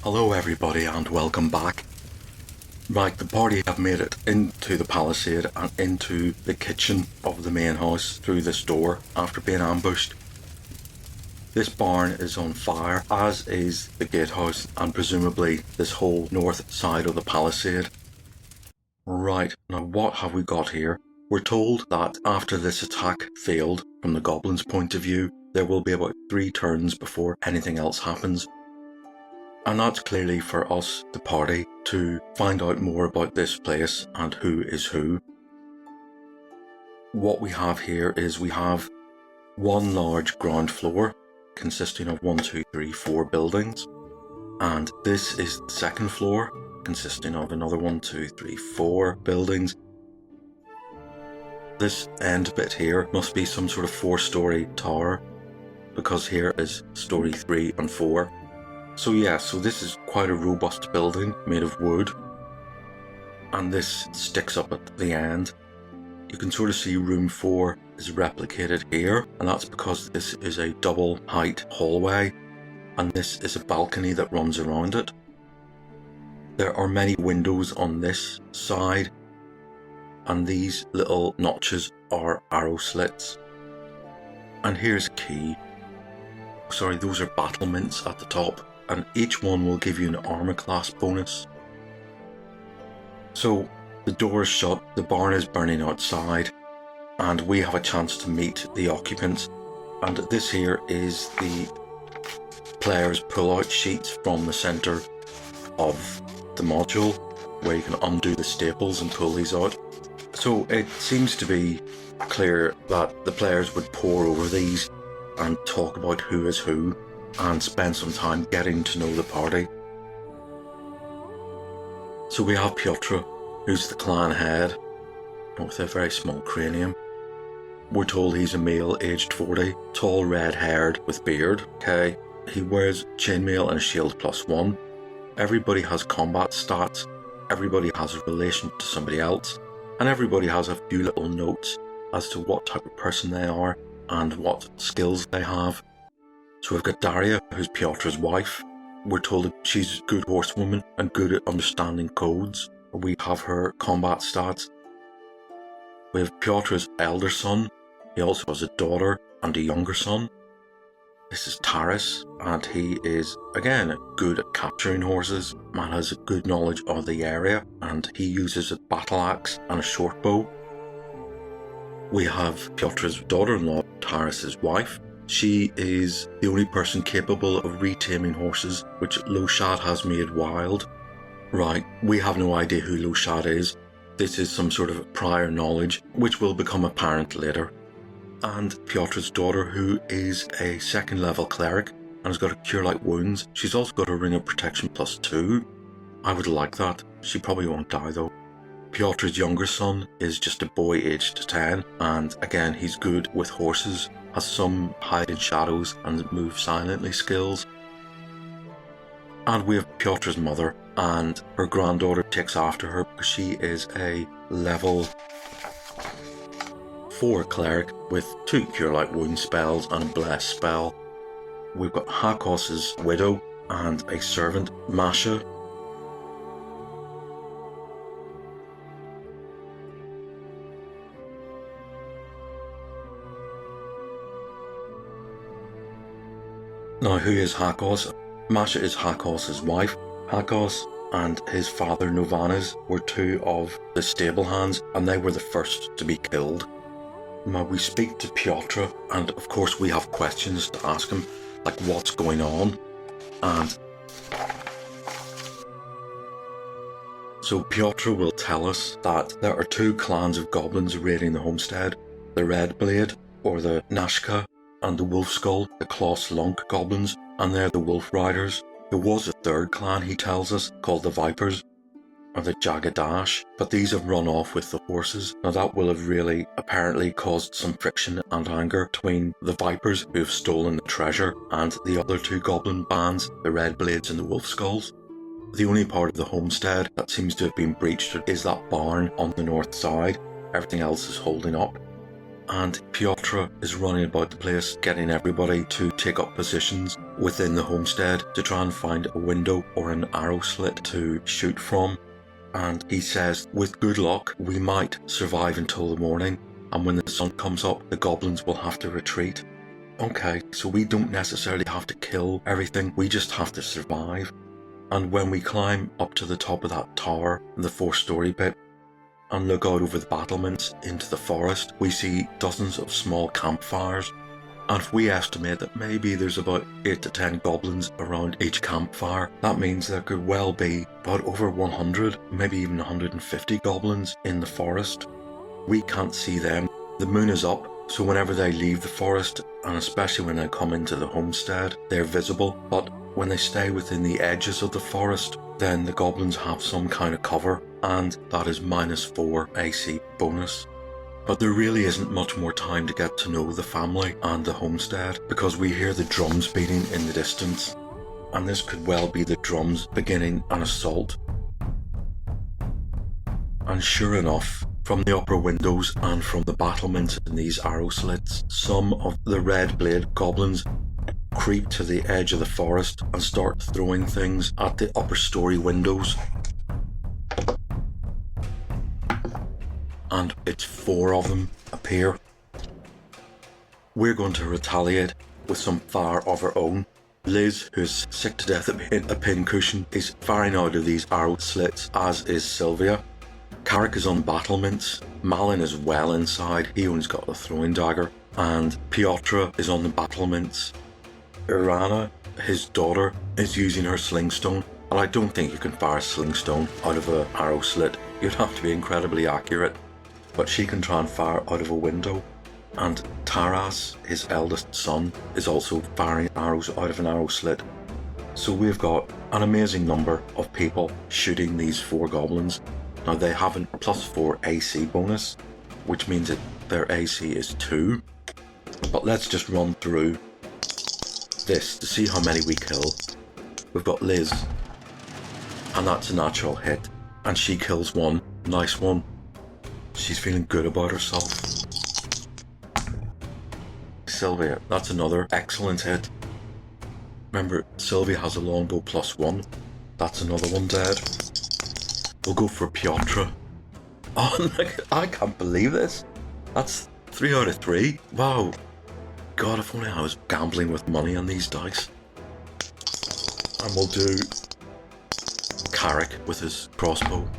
Hello everybody and welcome back. Right, the party have made it into the palisade and into the kitchen of the main house through this door after being ambushed. This barn is on fire, as is the gatehouse and presumably this whole north side of the palisade. Right, now what have we got here? We're told that after this attack failed, from the goblins' point of view, there will be about 3 turns before anything else happens. And that's clearly for us, the party, to find out more about this place and who is who. What we have here is we have one large ground floor consisting of 1, 2, 3, 4 buildings. And this is the second floor consisting of another 1, 2, 3, 4 buildings. This end bit here must be some sort of 4-story tower because here is story 3 and 4. So this is quite a robust building made of wood, and this sticks up at the end. You can sort of see room 4 is replicated here, and that's because this is a double height hallway, and this is a balcony that runs around it. There are many windows on this side, and these little notches are arrow slits. And here's a key. Sorry, those are battlements at the top. And each one will give you an armor class bonus. So the door is shut, the barn is burning outside, and we have a chance to meet the occupants. And this here is the players' pull-out sheets from the centre of the module, where you can undo the staples and pull these out. So it seems to be clear that the players would pore over these and talk about who is who, and spend some time getting to know the party. So we have Patra, who's the clan head, with a very small cranium. We're told he's a male, aged 40, tall, red-haired, with beard. Okay, he wears chainmail and a shield +1. Everybody has combat stats, everybody has a relation to somebody else, and everybody has a few little notes as to what type of person they are and what skills they have. So we've got Daria, who's Pyatra's wife. We're told that she's a good horsewoman and good at understanding codes. We have her combat stats. We have Pyatra's elder son. He also has a daughter and a younger son. This is Taras, and he is, again, good at capturing horses and has a good knowledge of the area, and he uses a battle axe and a short bow. We have Pyatra's daughter-in-law, Taras' wife. She is the only person capable of retaming horses, which Loshad has made wild. Right, we have no idea who Loshad is. This is some sort of prior knowledge, which will become apparent later. And Pyatra's daughter, who is a 2nd level cleric and has got a cure light wounds. She's also got a ring of protection +2. I would like that. She probably won't die though. Pyatra's younger son is just a boy aged 10, and again he's good with horses, has some hide in shadows and move silently skills. And we have Pyatra's mother, and her granddaughter takes after her because she is a level 4 cleric with 2 cure light wound spells and a bless spell. We've got Hakos's widow and a servant, Masha. Now, who is Hakos? Masha is Hakos' wife. Hakos and his father Novanas were 2 of the stable hands, and they were the first to be killed. Now we speak to Patra, and of course we have questions to ask him, like what's going on. And so Patra will tell us that there are 2 clans of goblins raiding the homestead, the Red Blade, or the Nashka, and the Wolf Skull, the Claw Slunk goblins, and they're the Wolf Riders. There was a 3rd clan, he tells us, called the Vipers, or the Jagadash, but these have run off with the horses. Now that will have really apparently caused some friction and anger between the Vipers, who have stolen the treasure, and the other 2 goblin bands, the Red Blades and the Wolf Skulls. The only part of the homestead that seems to have been breached is that barn on the north side. Everything else is holding up. and Patra is running about the place getting everybody to take up positions within the homestead to try and find a window or an arrow slit to shoot from. And he says, with good luck, we might survive until the morning, and when the sun comes up, the goblins will have to retreat. Okay, so we don't necessarily have to kill everything, we just have to survive. And when we climb up to the top of that tower, the 4-story bit, and look out over the battlements into the forest, we see dozens of small campfires. And if we estimate that maybe there's about 8 to 10 goblins around each campfire, that means there could well be about over 100, maybe even 150 goblins in the forest. We can't see them. The moon is up, so whenever they leave the forest, and especially when they come into the homestead, they're visible. But when they stay within the edges of the forest, then the goblins have some kind of cover, and that is -4 AC bonus. But there really isn't much more time to get to know the family and the homestead, because we hear the drums beating in the distance, and this could well be the drums beginning an assault. And sure enough, from the upper windows and from the battlements in these arrow slits, some of the red blade goblins creep to the edge of the forest and start throwing things at the upper story windows. And it's 4 of them appear. We're going to retaliate with some fire of our own. Liz, who's sick to death of being a pincushion, is firing out of these arrow slits, as is Sylvia. Carrick is on battlements. Malin is well inside, he only's got a throwing dagger. And Patra is on the battlements. Irana, his daughter, is using her slingstone. And I don't think you can fire a slingstone out of an arrow slit. You'd have to be incredibly accurate. But she can try and fire out of a window. And Taras, his eldest son, is also firing arrows out of an arrow slit. So we've got an amazing number of people shooting these 4 goblins. Now they have a +4 AC bonus, which means that their AC is 2. But let's just run through this to see how many we kill. We've got Liz, and that's a natural hit, and she kills 1. Nice one. She's feeling good about herself. Sylvia, that's another excellent hit. Remember, Sylvia has a longbow +1. That's another one dead. We'll go for Patra. Oh, I can't believe this. That's 3 out of 3. Wow. God, if only I was gambling with money on these dice. And we'll do Carrick with his crossbow.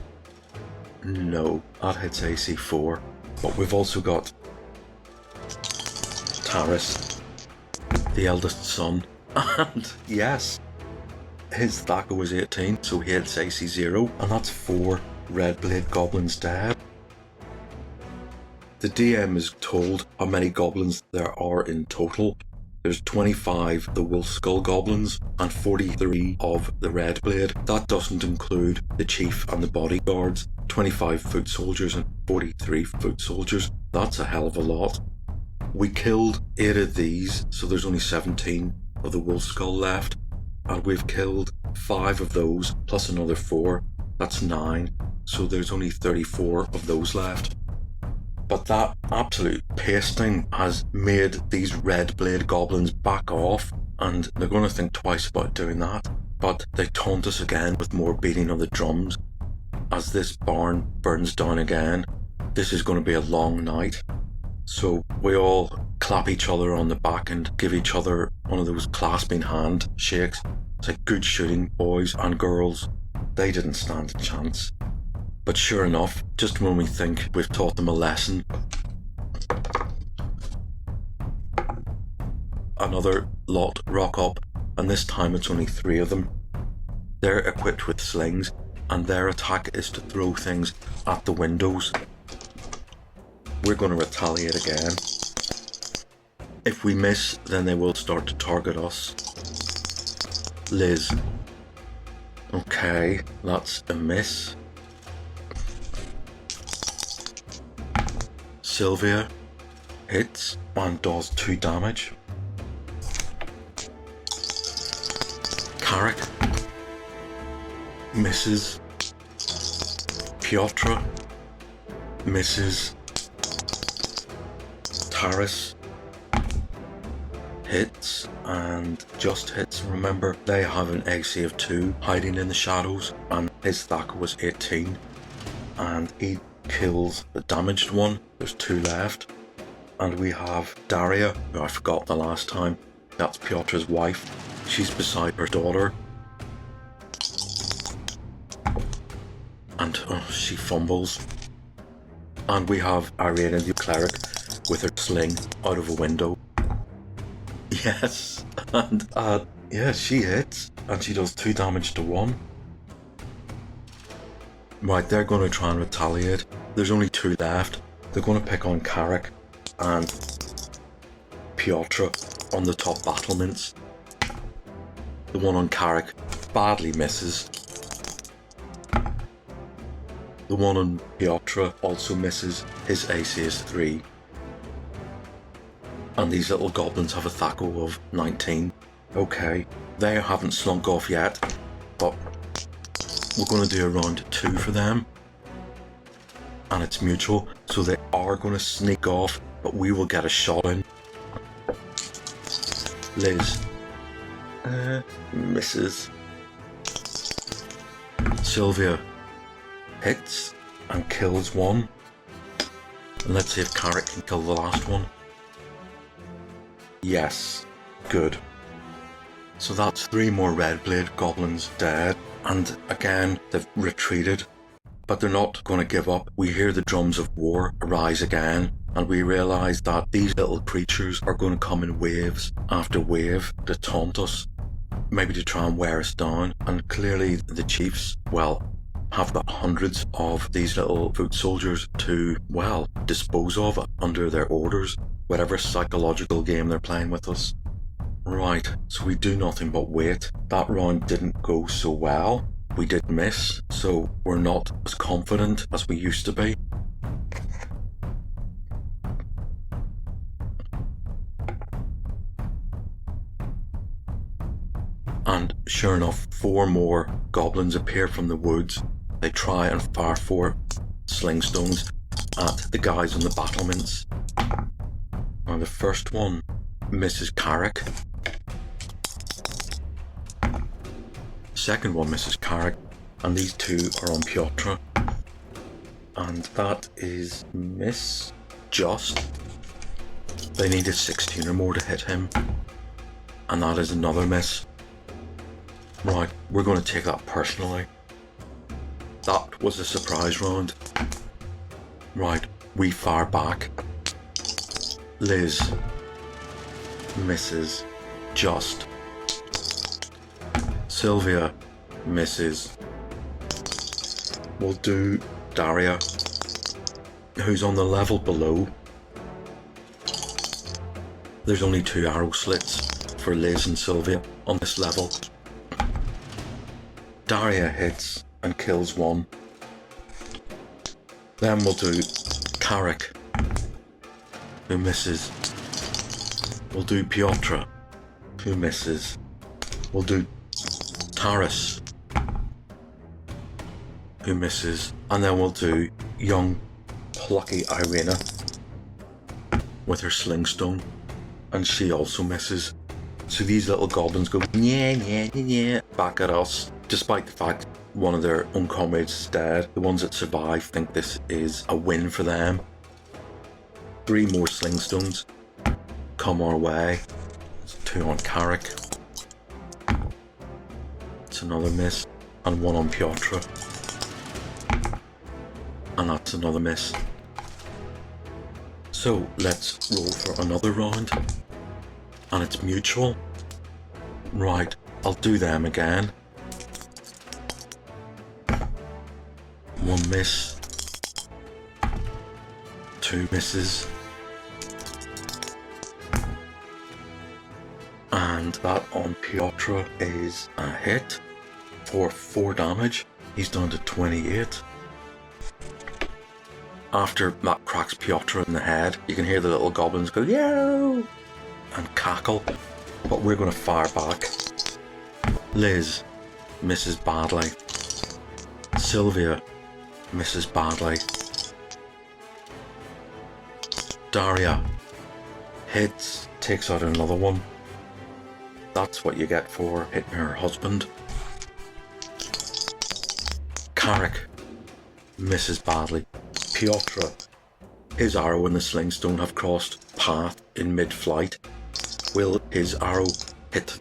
No, that hits AC 4. But we've also got Taras, the eldest son. And yes, his THACO was 18, so he hits AC 0, and that's 4 red blade goblins dead. The DM is told how many goblins there are in total. There's 25 the wolf skull goblins and 43 of the red blade. That doesn't include the chief and the bodyguards. 25 foot soldiers and 43 foot soldiers. That's a hell of a lot. We killed 8 of these, so there's only 17 of the wolf skull left. And we've killed 5 of those, plus another 4. That's 9. So there's only 34 of those left. But that absolute pasting has made these red blade goblins back off, and they're going to think twice about doing that. But they taunt us again with more beating of the drums. As this barn burns down again, this is going to be a long night. So we all clap each other on the back and give each other one of those clasping hand shakes. It's like, good shooting, boys and girls. They didn't stand a chance. But sure enough, just when we think we've taught them a lesson, another lot rock up, and this time it's only 3 of them. They're equipped with slings, and their attack is to throw things at the windows. We're going to retaliate again. If we miss, then they will start to target us. Liz. Okay, that's a miss. Sylvia hits and does 2 damage. Carrick misses. Patra misses. Taris hits and just hits. Remember, they have an AC of 2 hiding in the shadows, and his Thacker was 18, and he kills the damaged one. There's 2 left. And we have Daria, who I forgot the last time. That's Piotr's wife. She's beside her daughter. And she fumbles. And we have Irina the cleric with her sling out of a window. Yes, and yeah, she hits, and she does 2 damage to 1. Right, they're going to try and retaliate. There's only 2 left. They're going to pick on Carrick and Piotr on the top battlements. The one on Carrick badly misses. The one on Piotr also misses. His AC is 3. And these little goblins have a Thaco of 19. Okay, they haven't slunk off yet, but we're going to do a round 2 for them. And it's mutual, so they are going to sneak off, but we will get a shot in. Liz misses. Sylvia hits and kills 1. And let's see if Carrick can kill the last one. Yes, good. So that's 3 more Red Blade goblins dead, and again they've retreated, but they're not going to give up. We hear the drums of war arise again, and we realise that these little creatures are going to come in waves after wave to taunt us, maybe to try and wear us down. And clearly the chiefs, well, have got hundreds of these little foot soldiers to, well, dispose of under their orders, whatever psychological game they're playing with us. Right, so we do nothing but wait. That round didn't go so well. We did miss, so we're not as confident as we used to be. And sure enough, 4 more goblins appear from the woods. They try and fire 4 sling stones at the guys on the battlements. And the first one misses Carrick. Second one misses Carrick, and these 2 are on Piotr. And that is miss just. They need a 16 or more to hit him. And that is another miss. Right, we're going to take that personally. That was a surprise round. Right, we fire back. Liz misses just. Sylvia misses. We'll do Daria, who's on the level below. There's only 2 arrow slits for Liz and Sylvia on this level. Daria hits and kills 1. Then we'll do Carrick, who misses. We'll do Piotr, who misses. We'll do Taris, who misses. And then we'll do young, plucky Irina with her sling stone, and she also misses. So these little goblins go yeah back at us, despite the fact one of their own comrades is dead. The ones that survive think this is a win for them. 3 more sling stones come our way. It's 2 on Carrick. It's another miss. And 1 on Piotr. And that's another miss. So let's roll for another round. And it's mutual. Right, I'll do them again. 1 miss. 2 misses. And that on Piotr is a hit for 4 damage. He's down to 28. After that cracks Piotr in the head, you can hear the little goblins go yo and cackle, but we're going to fire back. Liz misses badly. Sylvia misses badly. Daria Hits, takes out another one. That's what you get for hitting her husband. Carrick misses badly. Piotr, his arrow and the sling stone have crossed path in mid-flight. Will his arrow hit?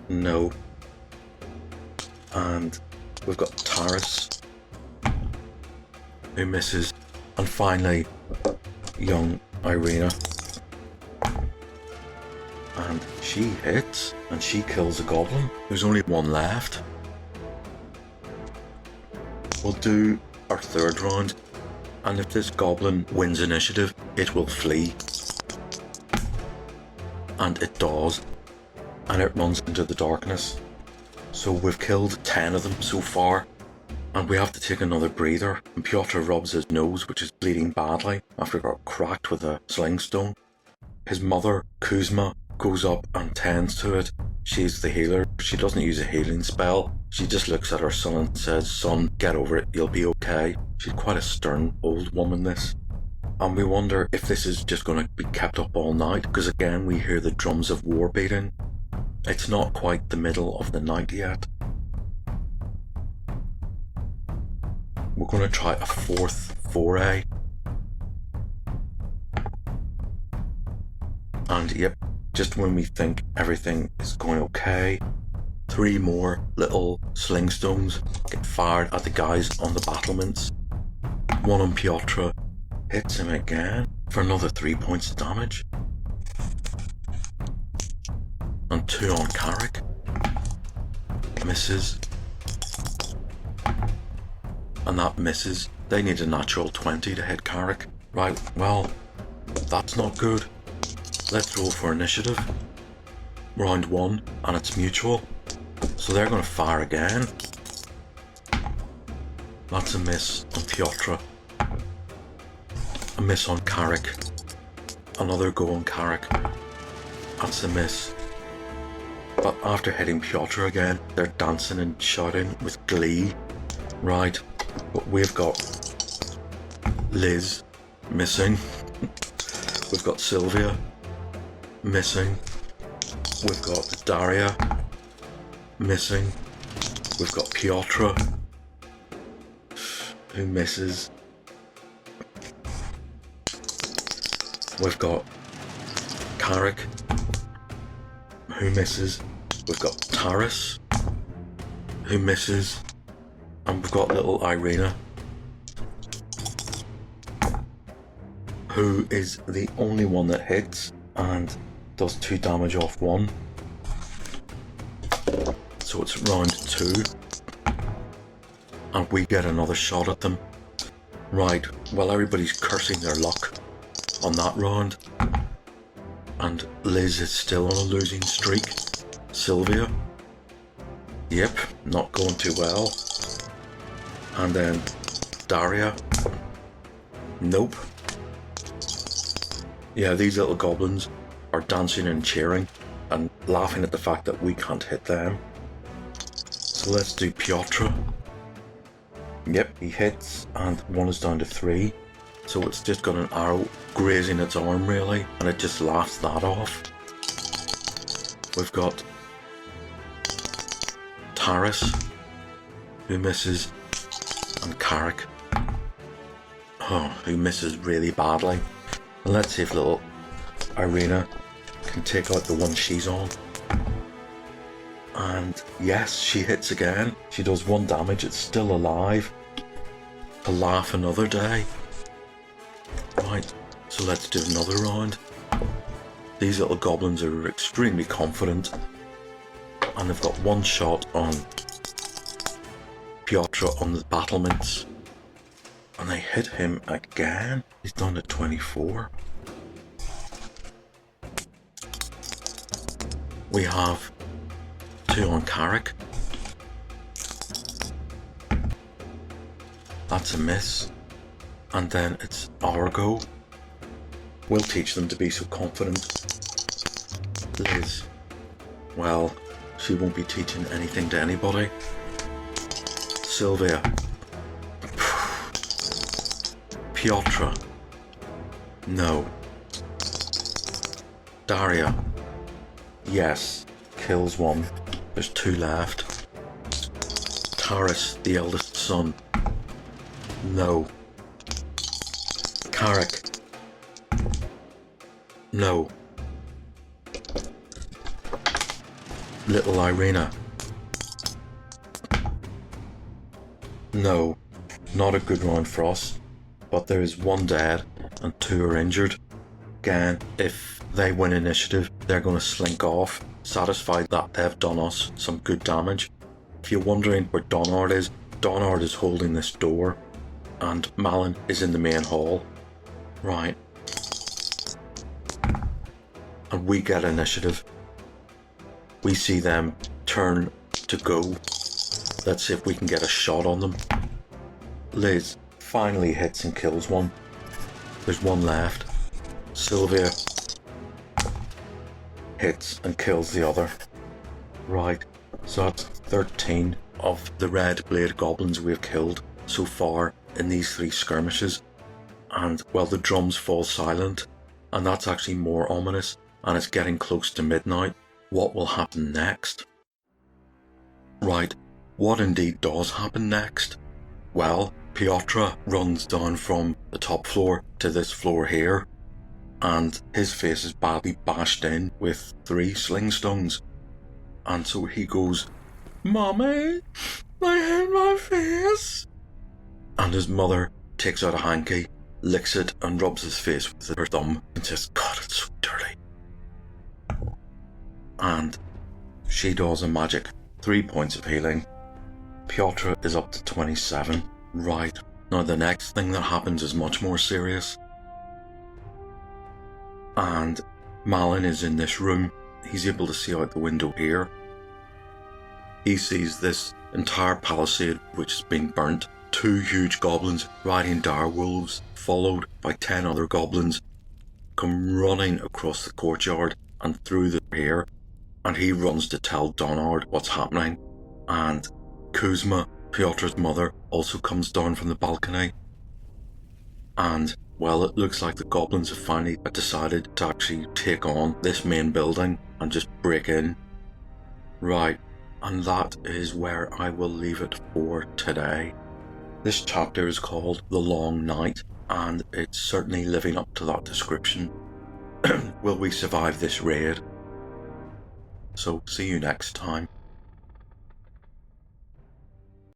No. And we've got Taris, who misses. And finally, young Irina. And she hits, and she kills a goblin. There's only one left. We'll do our third round, and if this goblin wins initiative, it will flee. And it does, and it runs into the darkness. So we've killed 10 of them so far, and we have to take another breather. And Piotr rubs his nose, which is bleeding badly after it got cracked with a sling stone. His mother, Kuzma, goes up and tends to it. She's the healer. She doesn't use a healing spell. She just looks at her son and says, "Son, get over it, you'll be okay." She's quite a stern old woman, this. And we wonder if this is just going to be kept up all night, because again we hear the drums of war beating. It's not quite the middle of the night yet. We're going to try a fourth foray. And yep, just when we think everything is going okay, 3 more little sling stones get fired at the guys on the battlements. One on Piotr, hits him again for another 3 points of damage. And 2 on Carrick, misses. And that misses. They need a natural 20 to hit Carrick. Right, well, that's not good. Let's roll for initiative. Round 1, and it's mutual. So they're going to fire again. That's a miss on Piotr. A miss on Carrick. Another go on Carrick. That's a miss. But after hitting Piotr again, they're dancing and shouting with glee. Right, but we've got Liz missing. We've got Sylvia missing. We've got Daria missing. We've got Piotr, who misses. We've got Carrick, who misses. We've got Taris, who misses. And we've got little Irina, who is the only one that hits and does 2 damage off 1. So it's round 2. And we get another shot at them. Right, well, everybody's cursing their luck on that round. And Liz is still on a losing streak. Sylvia, yep, not going too well. And then Daria, nope. Yeah, these little goblins are dancing and cheering and laughing at the fact that we can't hit them. So let's do Piotr. Yep, he hits, and 1 is down to 3. So it's just got an arrow grazing its arm really, and it just laughs that off. We've got Taris, who misses, and Carrick, who misses really badly. And let's see if little Irina can take out the one she's on. And yes, she hits again. She does 1 damage. It's still alive to laugh another day. Right, so let's do another round. These little goblins are extremely confident, and they've got 1 shot on Piotr on the battlements, and they hit him again. He's down to 24. We have 2 on Carrick. That's a miss. And then it's our go. We'll teach them to be so confident. Liz, well, she won't be teaching anything to anybody. Sylvia, Piotr, No. Daria. Yes. Kills one. There's 2 left. Taris, the eldest son. No. Carrick. No. Little Irina. No. Not a good round for us. But there is 1 dead and 2 are injured. Again, if they win initiative, they're going to slink off, satisfied that they've done us some good damage. If you're wondering where Donard is holding this door, and Malin is in the main hall. Right. And we get initiative. We see them turn to go. Let's see if we can get a shot on them. Liz finally hits and kills one. There's 1 left. Sylvia hits and kills the other. Right, so that's 13 of the red blade goblins we have killed so far in these 3 skirmishes. And well, the drums fall silent, and that's actually more ominous, and it's getting close to midnight. What will happen next? Right, what indeed does happen next? Well, Patra runs down from the top floor to this floor here, and his face is badly bashed in with 3 sling stones. And so he goes, "Mommy, I hit my face." And his mother takes out a hanky, licks it and rubs his face with her thumb and says, "God, it's so dirty." And she does a magic 3 points of healing. Patra is up to 27. Right, now the next thing that happens is much more serious. And Malin is in this room. He's able to see out the window here. He sees this entire palisade which has been burnt. 2 huge goblins riding dire wolves, followed by 10 other goblins, come running across the courtyard and through the pier. And he runs to tell Donard what's happening. And Kuzma, Pyatra's mother, also comes down from the balcony. And well, it looks like the goblins have finally decided to actually take on this main building and just break in. Right, and that is where I will leave it for today. This chapter is called The Long Night, and it's certainly living up to that description. Will we survive this raid? So see you next time.